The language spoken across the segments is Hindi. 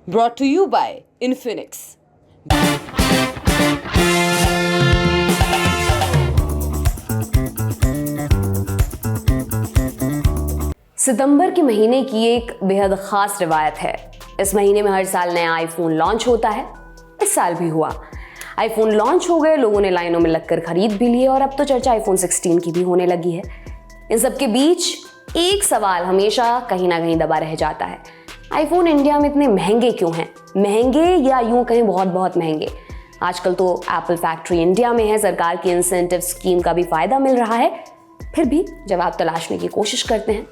brought to you by Infinix. सितंबर के महीने की एक बेहद खास रिवायत है। इस महीने में हर साल नया आईफोन लॉन्च होता है। इस साल भी हुआ। आईफोन लॉन्च हो गए, लोगों ने लाइनों में लगकर खरीद भी लिए और अब तो चर्चा आईफोन 16 की भी होने लगी है। इन सब के बीच एक सवाल हमेशा कहीं ना कहीं दबा रह जाता है, आईफोन इंडिया में इतने महंगे क्यों हैं? महंगे या यूं कहें बहुत बहुत महंगे। आजकल तो एप्पल फैक्ट्री इंडिया में है, सरकार की इंसेंटिव स्कीम का भी फायदा मिल रहा है। फिर भी जवाब तलाशने की कोशिश करते हैं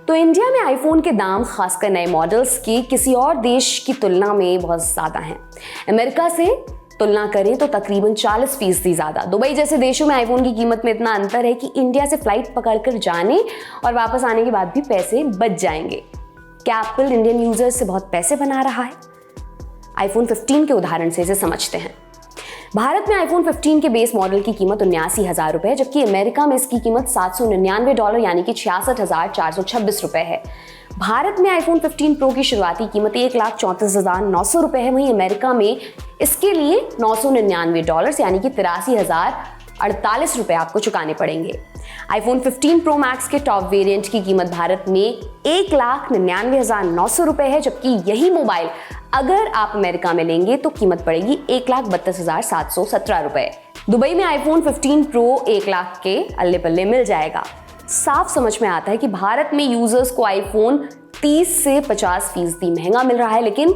तो इंडिया में आईफोन के दाम खासकर नए मॉडल्स की किसी और देश की तुलना में बहुत ज़्यादा हैं। अमेरिका से तुलना करें तो तकरीबन 40% ज़्यादा। दुबई जैसे देशों में आईफोन की कीमत में इतना अंतर है कि इंडिया से फ्लाइट पकड़कर जाने और वापस आने के बाद भी पैसे बच जाएंगे। क्या एप्पल इंडियन यूजर्स से बहुत पैसे बना रहा है? आईफोन 15 के उदाहरण से इसे समझते हैं। भारत में आईफोन 15 के बेस मॉडल की कीमत 79,000 रुपए है, जबकि अमेरिका में इसकी कीमत $799 यानी कि 66,426 रुपए है। भारत में आईफोन 15 प्रो की शुरुआती कीमत 1,34,900 रुपए है, वहीं अमेरिका में इसके लिए $999 यानी कि 83,048 रुपए आपको चुकाने पड़ेंगे। आईफोन 15 प्रो मैक्स के टॉप वेरिएंट की कीमत भारत में 1,99,900 रुपए है, जबकि यही मोबाइल अगर आप अमेरिका में लेंगे तो कीमत पड़ेगी 1,32,717 रुपए। दुबई में आईफोन 15 प्रो 1 लाख के अल्ले पल्ले मिल जाएगा। साफ समझ में आता है कि भारत में यूजर्स को आईफोन 30 से 50% महंगा मिल रहा है, लेकिन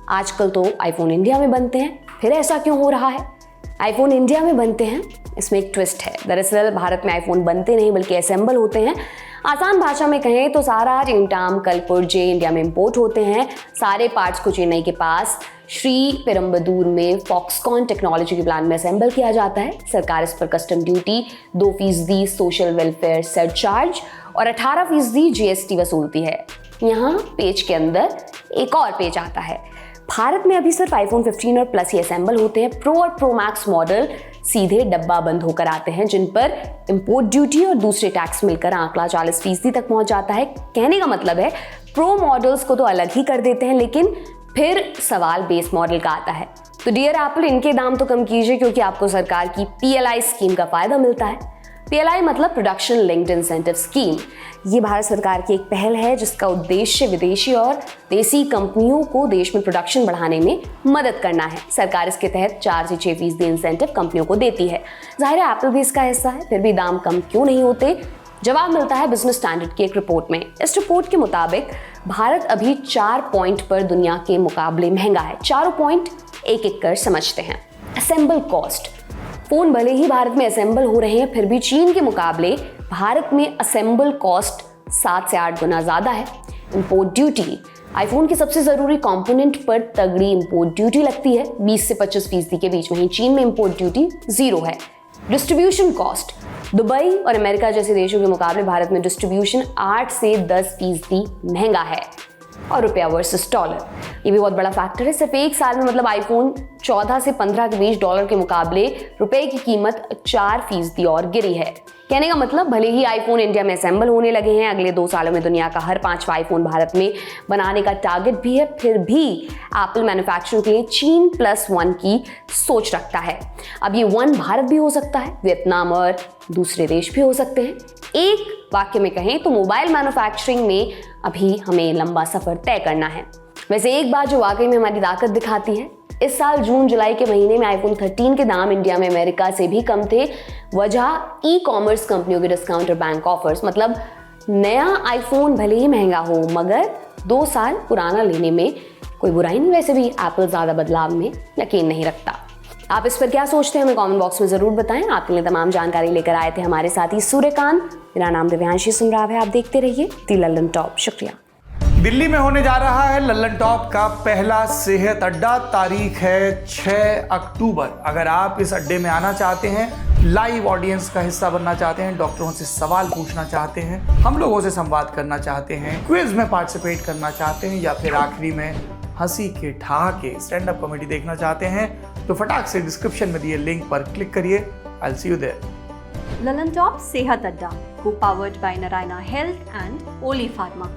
आजकल तो आईफोन इंडिया में बनते हैं। फिर ऐसा क्यों हो रहा है? आईफोन इंडिया में बनते हैं, इसमें एक ट्विस्ट है। दरअसल भारत में आईफोन बनते नहीं बल्कि असेंबल होते हैं। आसान भाषा में कहें तो सारा टीमटाम कलपुर्जे इंडिया में इंपोर्ट होते हैं। सारे पार्ट्स को चेन्नई के पास श्री पेरम्बदूर में फॉक्सकॉन टेक्नोलॉजी के प्लांट में असेंबल किया जाता है। सरकार इस पर custom duty, 2% social welfare surcharge और 18% GST वसूलती है। यहाँ पेज के अंदर एक और पेज आता है। भारत में अभी सिर्फ आईफोन 15 और प्लस ही असेंबल होते हैं। प्रो और प्रो मैक्स मॉडल सीधे डब्बा बंद होकर आते हैं, जिन पर इंपोर्ट ड्यूटी और दूसरे टैक्स मिलकर आंकड़ा 40% तक पहुंच जाता है। कहने का मतलब है प्रो मॉडल्स को तो अलग ही कर देते हैं, लेकिन फिर सवाल बेस मॉडल का आता है। तो डियर एप्पल, इनके दाम तो कम कीजिए, क्योंकि आपको सरकार की PLI स्कीम का फायदा मिलता है। PLI मतलब प्रोडक्शन लिंक्ड इंसेंटिव स्कीम। ये भारत सरकार की एक पहल है जिसका उद्देश्य विदेशी और देसी कंपनियों को देश में प्रोडक्शन बढ़ाने में मदद करना है। सरकार इसके तहत 4 से 6% इंसेंटिव कंपनियों को देती है। जाहिर है एप्पल भी इसका हिस्सा है, फिर भी दाम कम क्यों नहीं होते? जवाब मिलता है बिजनेस स्टैंडर्ड की एक रिपोर्ट में। इस रिपोर्ट के मुताबिक भारत अभी 4 पॉइंट पर दुनिया के मुकाबले महंगा है। चारों पॉइंट एक एक कर समझते हैं। Assemble cost. फोन भले ही भारत में असेंबल हो रहे हैं, फिर भी चीन के मुकाबले भारत में असेंबल कॉस्ट 7 से 8 गुना ज्यादा है। Import duty. आईफोन के सबसे जरूरी कंपोनेंट पर तगड़ी इंपोर्ट ड्यूटी लगती है, 20 से 25% के बीच। वहीं चीन में इंपोर्ट ड्यूटी 0 है। Distribution cost. दुबई और अमेरिका जैसे देशों के मुकाबले भारत में डिस्ट्रीब्यूशन 8 से 10% महंगा है। और रुपया वर्सेस डॉलर, ये भी बहुत बड़ा फैक्टर है। सिर्फ एक साल में मतलब आईफोन 14 से 15 के बीच डॉलर के मुकाबले रुपए की कीमत 4% और गिरी है। कहने का मतलब भले ही आईफोन इंडिया में असेंबल होने लगे हैं, अगले 2 सालों में दुनिया का हर 5वां आईफोन भारत में बनाने का टारगेट भी है, फिर भी एप्पल मैन्युफैक्चरिंग के लिए चीन +1 की सोच रखता है। अब ये 1 भारत भी हो सकता है, वियतनाम और दूसरे देश भी हो सकते हैं। एक वाक्य में कहें तो मोबाइल मैन्युफैक्चरिंग में अभी हमें लंबा सफर तय करना है। वैसे एक बात जो वाकई में हमारी ताकत दिखाती है, इस साल जून जुलाई के महीने में आईफोन 13 के दाम इंडिया में अमेरिका से भी कम थे। वजह ई-कॉमर्स कंपनियों के डिस्काउंट और बैंक ऑफर्स। मतलब नया आईफोन भले ही महंगा हो, मगर 2 साल पुराना लेने में कोई बुराई नहीं। वैसे भी एप्पल ज्यादा बदलाव में यकीन नहीं रखता। आप इस पर क्या सोचते हैं हमें कमेंट बॉक्स में जरूर बताएं। आपके लिए तमाम जानकारी लेकर आए थे हमारे साथी सूर्यकांत। मेरा नाम दिव्यांशी सुमराव है। आप देखते रहिए दी लल्लन टॉप। शुक्रिया। दिल्ली में होने जा रहा है लल्लन टॉप का पहला सेहत अड्डा। तारीख है 6 अक्टूबर। अगर आप इस अड्डे में आना चाहते हैं, लाइव ऑडियंस का हिस्सा बनना चाहते हैं, डॉक्टरों से सवाल पूछना चाहते हैं, हम लोगों से संवाद करना चाहते हैं, क्विज में पार्टिसिपेट करना चाहते हैं, या फिर आखिरी में हंसी के ठहाके स्टैंड अप कॉमेडी देखना चाहते हैं, तो फटाक से डिस्क्रिप्शन में दिए लिंक पर क्लिक करिए। I will see you there. Lallantop Sehat Adda, co-powered by Narayana health एंड ओली फार्मा।